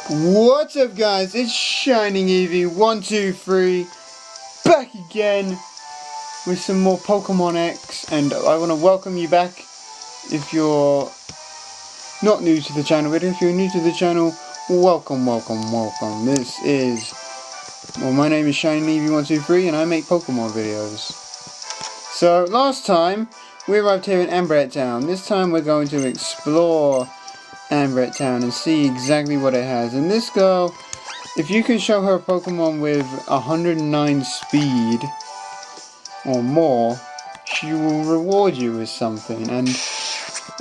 What's up, guys? It's Shining Eevee123 back again with some more Pokemon X, and I want to welcome you back if you're not new to the channel, but if you're new to the channel, welcome. This is, well, my name is Shining Eevee123 and I make Pokemon videos. So last time we arrived here in Ambret Town. This time we're going to explore Ambret Town and see exactly what it has. And this girl, if you can show her a Pokemon with 109 speed or more, she will reward you with something. And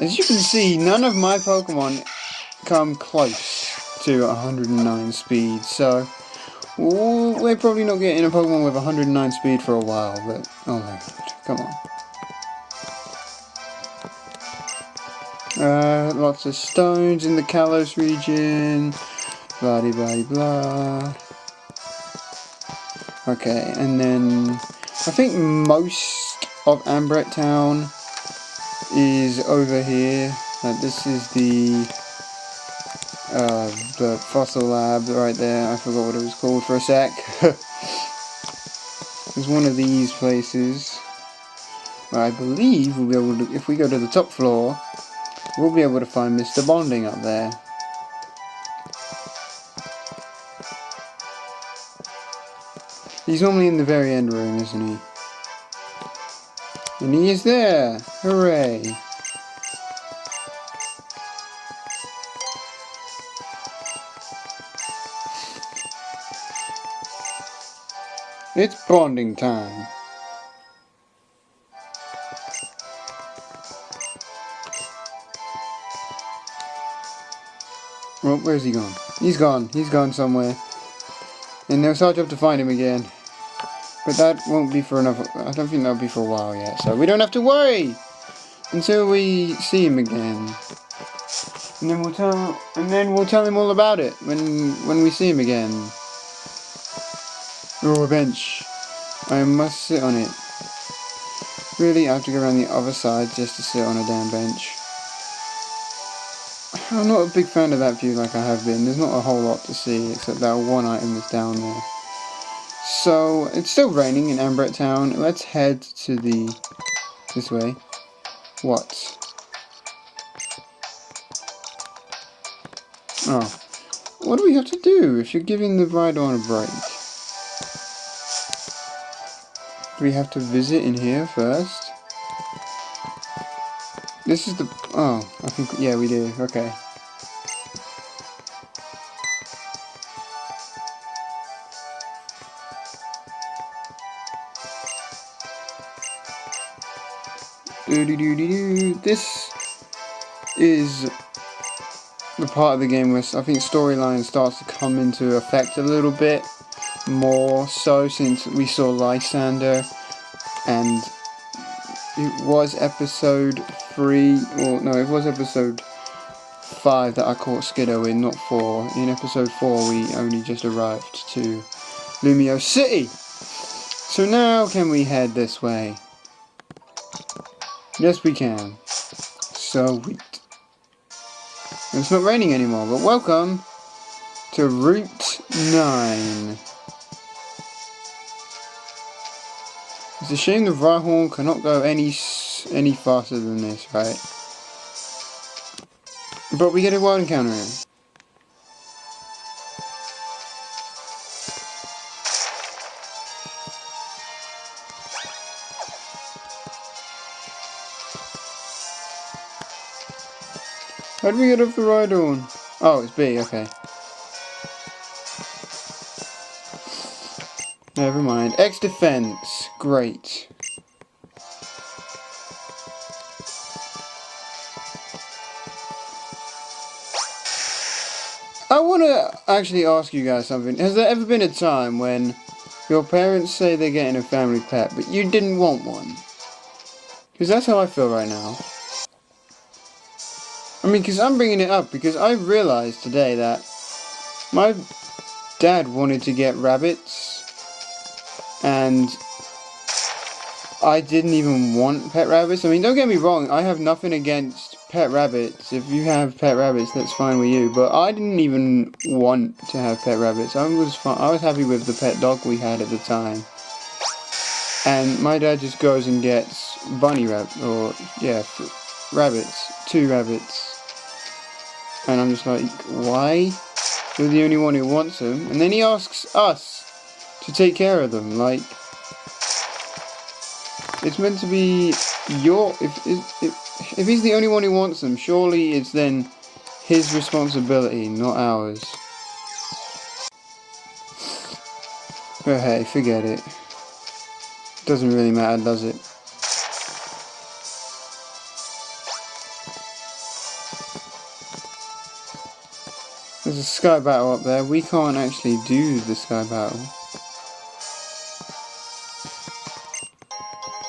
as you can see, none of my Pokemon come close to 109 speed, so we're probably not getting a Pokemon with 109 speed for a while. But oh my god, come on. Lots of stones in the Kalos region, blah blah blah. Okay, and then I think most of Ambret Town is over here. This is the fossil lab right there. I forgot what it was called for a sec. There's one of these places where I believe we'll be able to, if we go to the top floor, we'll be able to find Mr. Bonding up there. He's normally in the very end room, isn't he? And he is there! Hooray! It's bonding time. Well, where's he gone? He's gone. He's gone somewhere. And it's our job to find him again. But that won't be for another... I don't think that'll be for a while yet. So we don't have to worry until we see him again. And then we'll tell him all about it when we see him again. Oh, a bench. I must sit on it. Really, I have to go around the other side just to sit on a damn bench. I'm not a big fan of that view like I have been. There's not a whole lot to see except that one item that's down there. So, it's still raining in Ambret Town. Let's head to this way. What? Oh. What do we have to do if you're giving the Rhydon a break? Do we have to visit in here first? This is the... oh, I think... yeah, we do. Okay. This is the part of the game where I think storyline starts to come into effect a little bit more so since we saw Lysander, and it was episode 3, or no, it was episode 5 that I caught Skiddo in, not 4. In episode 4 we only just arrived to Lumio City. So now can we head this way? Yes we can. Sweet. And it's not raining anymore, but welcome to Route 9. It's a shame the Rhyhorn cannot go any faster than this, right? But we get a wild encounter in. How do we get off the Rhydon? Oh, it's B, okay. Never mind. X defense. Great. I want to actually ask you guys something. Has there ever been a time when your parents say they're getting a family pet, but you didn't want one? Because that's how I feel right now. I mean, because I'm bringing it up because I realized today that my dad wanted to get rabbits, and I didn't even want pet rabbits. I mean, don't get me wrong, I have nothing against pet rabbits. If you have pet rabbits, that's fine with you. But I didn't even want to have pet rabbits. I was happy with the pet dog we had at the time. And my dad just goes and gets bunny rabbits, or yeah, rabbits, 2 rabbits. And I'm just like, why? You're the only one who wants them. And then he asks us to take care of them. Like, it's meant to be your. If he's the only one who wants them, surely it's then his responsibility, not ours. But hey, forget it. Doesn't really matter, does it? There's a sky battle up there. We can't actually do the sky battle.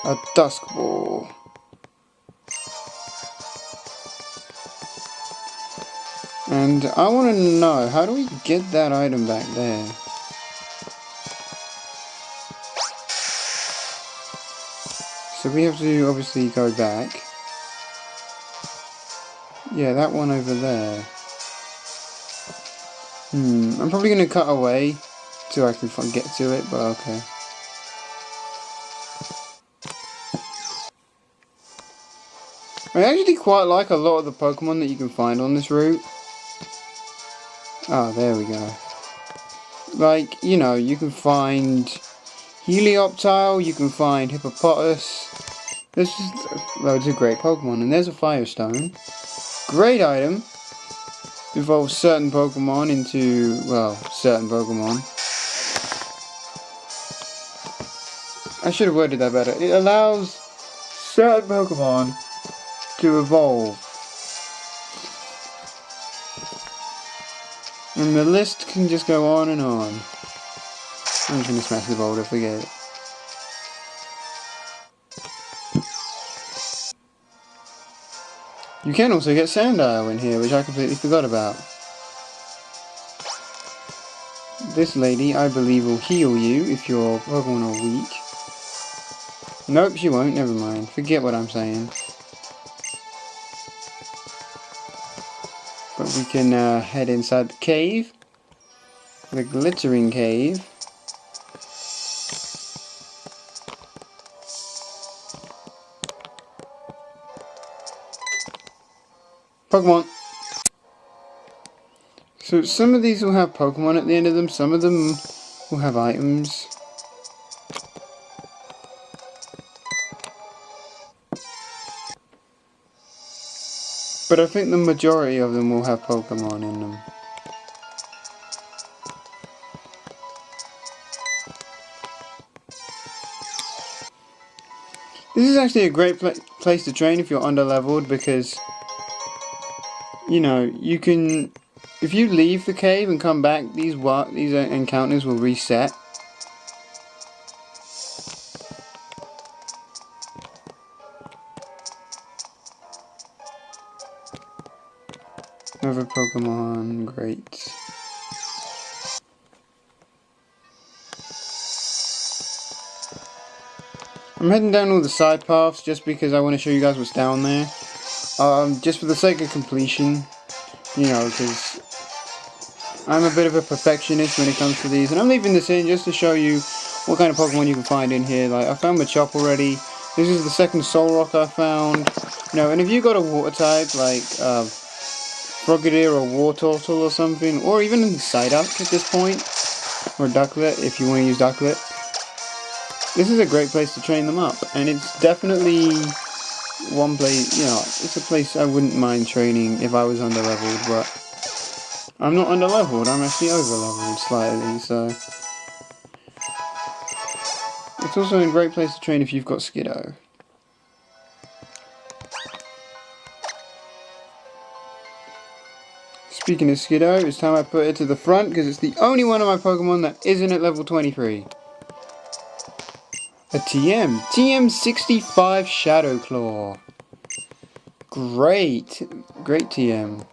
A dusk ball. And I want to know, how do we get that item back there? So we have to obviously go back. Yeah, that one over there. I'm probably going to cut away till I can get to it, but okay. I actually quite like a lot of the Pokemon that you can find on this route. Oh, there we go. Like, you know, you can find Helioptile, you can find Hippopotas. This is, well, it's a great Pokemon. And there's a Firestone. Great item. Evolves certain Pokemon into, well, certain Pokemon. I should have worded that better. It allows certain Pokemon to evolve. And the list can just go on and on. I'm just going to smash the boulder, forget it. You can also get Sandile in here, which I completely forgot about. This lady, I believe, will heal you if your Pokemon are weak. Nope, she won't, never mind. Forget what I'm saying. But we can head inside the cave. The glittering cave. Pokemon. So some of these will have Pokemon at the end of them, some of them will have items. But I think the majority of them will have Pokemon in them. This is actually a great place to train if you're under-leveled, because, you know, you can, if you leave the cave and come back, these encounters will reset. Another Pokemon, great. I'm heading down all the side paths just because I want to show you guys what's down there. Just for the sake of completion, you know, because I'm a bit of a perfectionist when it comes to these, and I'm leaving this in just to show you what kind of Pokemon you can find in here. Like, I found Machop already. This is the second Solrock I found. You know, and if you got a water type like Frogadier or Wartortle or something, or even Psyduck at this point, or Ducklet if you want to use Ducklet, this is a great place to train them up, and it's definitely one place, you know, it's a place I wouldn't mind training if I was under-leveled, but I'm not under-leveled, I'm actually over-leveled slightly, so it's also a great place to train if you've got Skiddo. Speaking of Skiddo, it's time I put it to the front, because it's the only one of my Pokemon that isn't at level 23. A TM. TM65 Shadow Claw. Great. Great TM.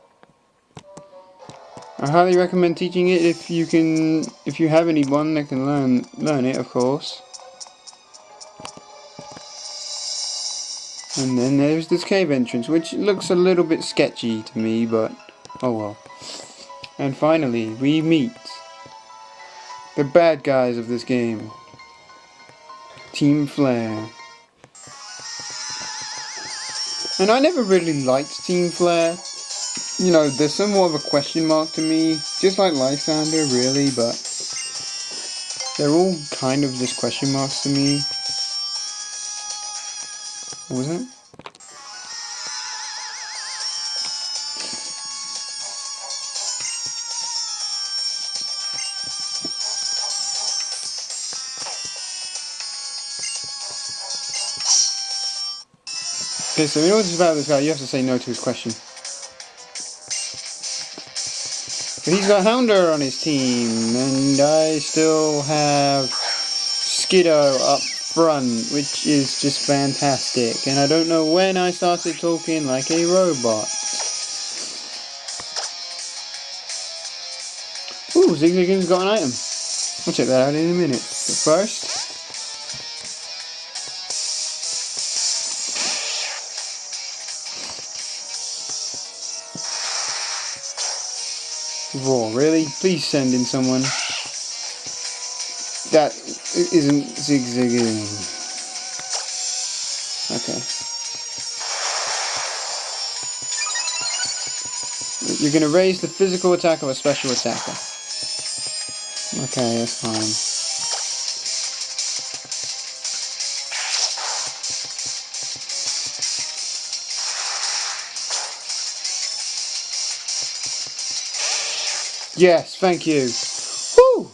I highly recommend teaching it if you have anyone that can learn it, of course. And then there's this cave entrance, which looks a little bit sketchy to me, but oh well. And finally, we meet the bad guys of this game. Team Flare. And I never really liked Team Flare. You know, they're somewhat of a question mark to me. Just like Lysander, really, but they're all kind of just question marks to me. What was it? Okay, so in order to battle this guy, you have to say no to his question. But he's got Houndour on his team, and I still have Skiddo up front, which is just fantastic. And I don't know when I started talking like a robot. Ooh, Zigzagoon's got an item. I'll check that out in a minute. But first, Raw, really? Please send in someone. That isn't Zigzagoon. Okay. You're gonna raise the physical attack of a special attacker. Okay, that's fine. Yes, thank you. Woo!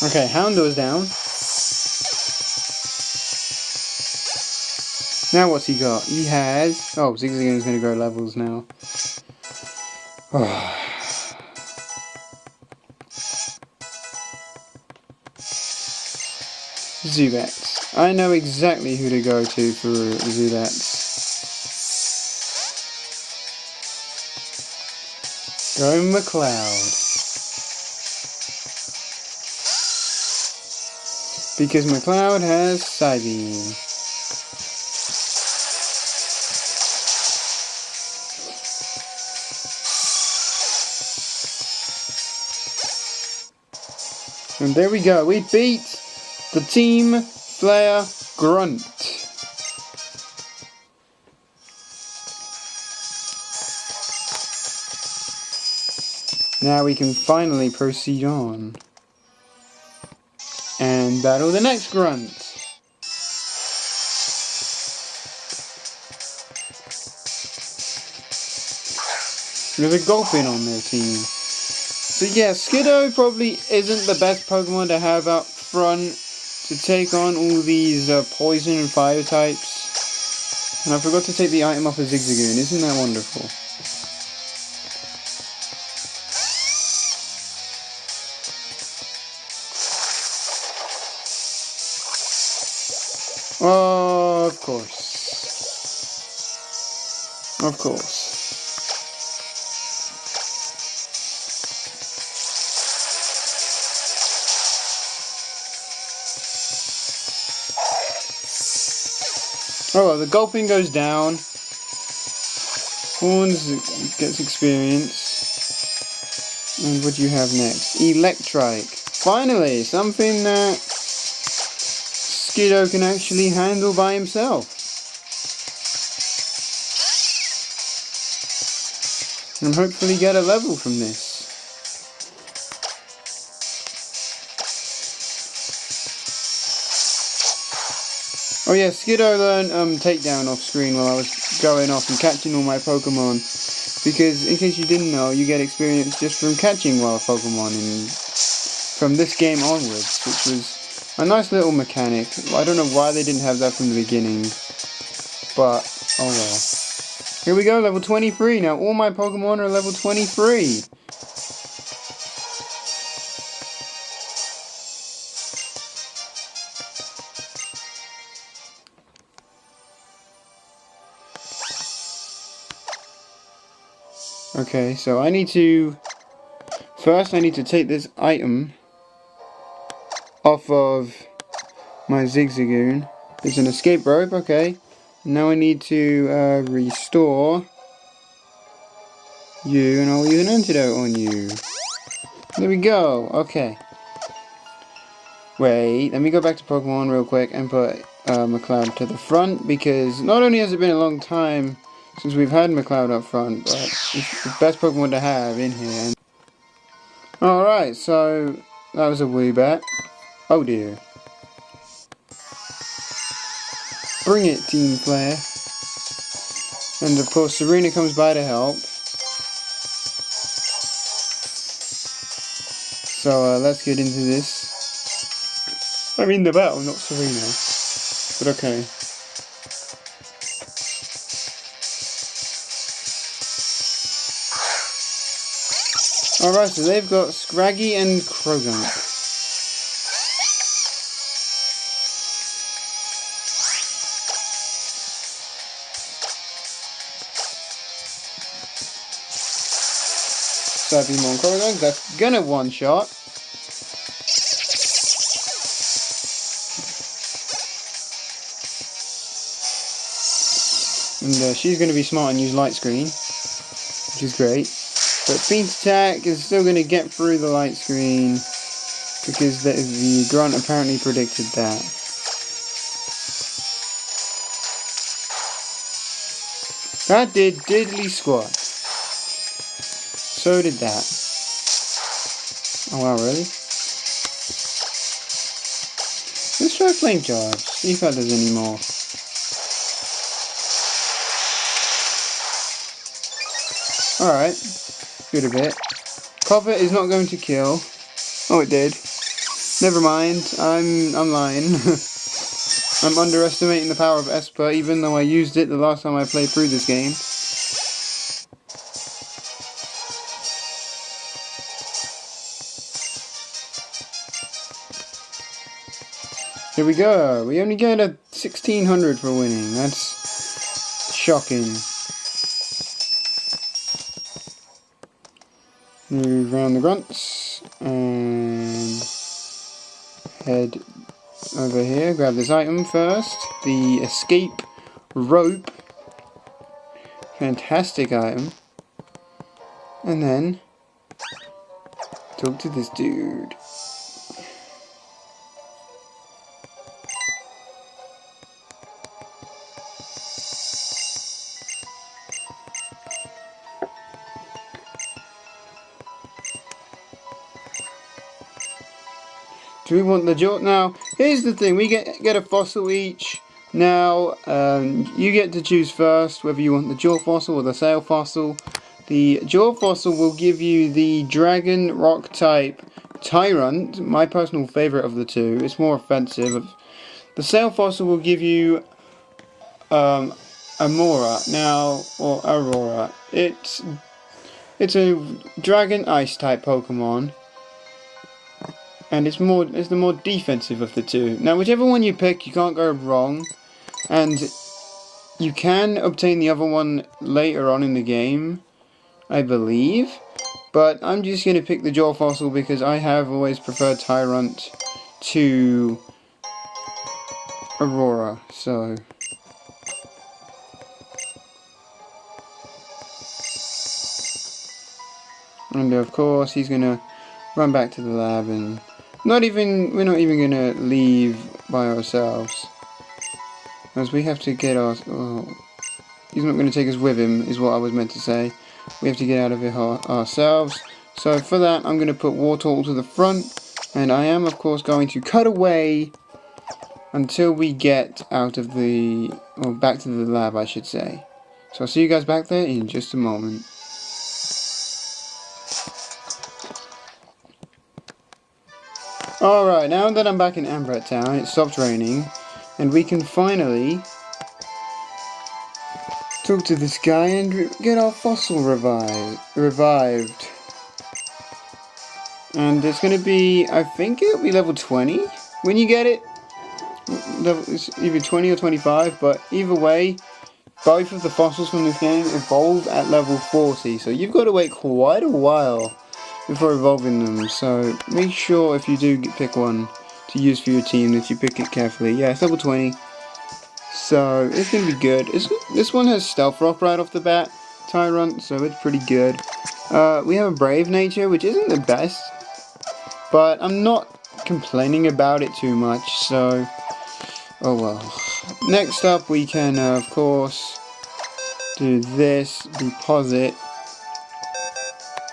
Okay, Houndour's down. Now what's he got? He has... Oh, Zigzagoon's gonna go levels now. Zubats. I know exactly who to go to for Zubats. Go McCloud. Because McCloud has Psybeam. And there we go, we beat the Team Flare Grunt. Now we can finally proceed on and battle the next Grunt. There's a Gulpin on their team. So yeah, Skiddo probably isn't the best Pokemon to have up front to take on all these poison and fire types. And I forgot to take the item off of Zigzagoon, isn't that wonderful? Oh, of course. Of course. Oh well, the Gulpin goes down. Horns gets experience. And what do you have next? Electrike. Finally, something that Skiddo can actually handle by himself. And hopefully get a level from this. Oh yeah, Skiddo learned takedown off screen while I was going off and catching all my Pokemon. Because, in case you didn't know, you get experience just from catching wild Pokemon from this game onwards, which was a nice little mechanic. I don't know why they didn't have that from the beginning, but oh well. Here we go, level 23. Now all my Pokemon are level 23. Okay, so I need to... First I need to take this item off of my Zigzagoon. There's an escape rope, okay. Now I need to restore you, and I'll use an antidote on you. There we go, okay. Wait, let me go back to Pokemon real quick and put McCloud to the front, because not only has it been a long time since we've had McCloud up front, but it's the best Pokemon to have in here. Alright, so that was a Woobat. Oh dear. Bring it, Team Player. And of course Serena comes by to help. So let's get into this. I mean the battle, not Serena. But okay. Alright, so they've got Scraggy and Krogunk. Savimon Krogunk, that's gonna one-shot. And she's going to be smart and use light screen, which is great. But Fiend's attack is still going to get through the light screen because the grunt apparently predicted that. That did diddly squat. So did that. Oh wow, really? Let's try Flame Charge, see if that does any more. Alright, good a bit. Cover is not going to kill. Oh, it did. Never mind, I'm lying. I'm underestimating the power of Esper, even though I used it the last time I played through this game. Here we go. We only get a 1600 for winning. That's shocking. Move around the grunts and head over here. Grab this item first. The escape rope. Fantastic item. And then talk to this dude. Do we want the jaw? Now, here's the thing. We get a fossil each. Now, you get to choose first whether you want the jaw fossil or the sail fossil. The jaw fossil will give you the dragon rock type Tyrant, my personal favourite of the two. It's more offensive. The sail fossil will give you Amora now, or Aurora. It's a dragon ice type Pokemon. And it's the more defensive of the two. Now, whichever one you pick, you can't go wrong. And you can obtain the other one later on in the game, I believe. But I'm just going to pick the Jaw Fossil because I have always preferred Tyrant to Aurora. So and of course he's going to run back to the lab and we're not even going to leave by ourselves, as we have to get our... Oh, he's not going to take us with him, is what I was meant to say. We have to get out of here ourselves. So for that, I'm going to put Wartortle to the front, and I am, of course, going to cut away until we get out of the... or back to the lab, I should say. So I'll see you guys back there in just a moment. Alright, now that I'm back in Ambrat Town, it stopped raining, and we can finally talk to this guy and get our fossil revived. And it's going to be, I think it'll be level 20 when you get it. It's either 20 or 25, but either way, both of the fossils from this game evolve at level 40, so you've got to wait quite a while before evolving them, so make sure if you do pick one, to use for your team if you pick it carefully. Yeah, it's level 20. So it's going to be good. This one has Stealth Rock right off the bat, Tyrant, so it's pretty good. We have a Brave Nature, which isn't the best, but I'm not complaining about it too much, so oh well. Next up we can of course do this, deposit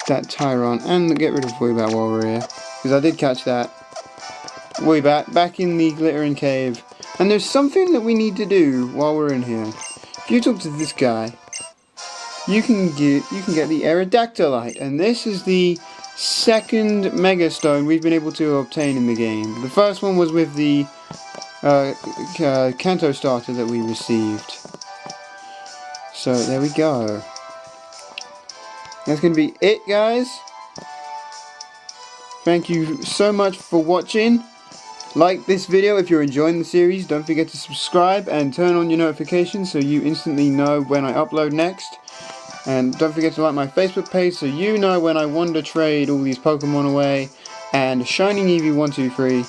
that Tyrant, and get rid of Woobat while we're here, because I did catch that. Woobat back in the Glittering Cave, and there's something that we need to do while we're in here. If you talk to this guy, you can get the Aerodactylite, and this is the second Mega Stone we've been able to obtain in the game. The first one was with the Kanto starter that we received. So there we go. That's going to be it, guys. Thank you so much for watching. Like this video if you're enjoying the series. Don't forget to subscribe and turn on your notifications so you instantly know when I upload next. And don't forget to like my Facebook page so you know when I wander trade all these Pokemon away. And Shining Eevee 123,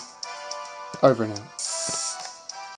over and out.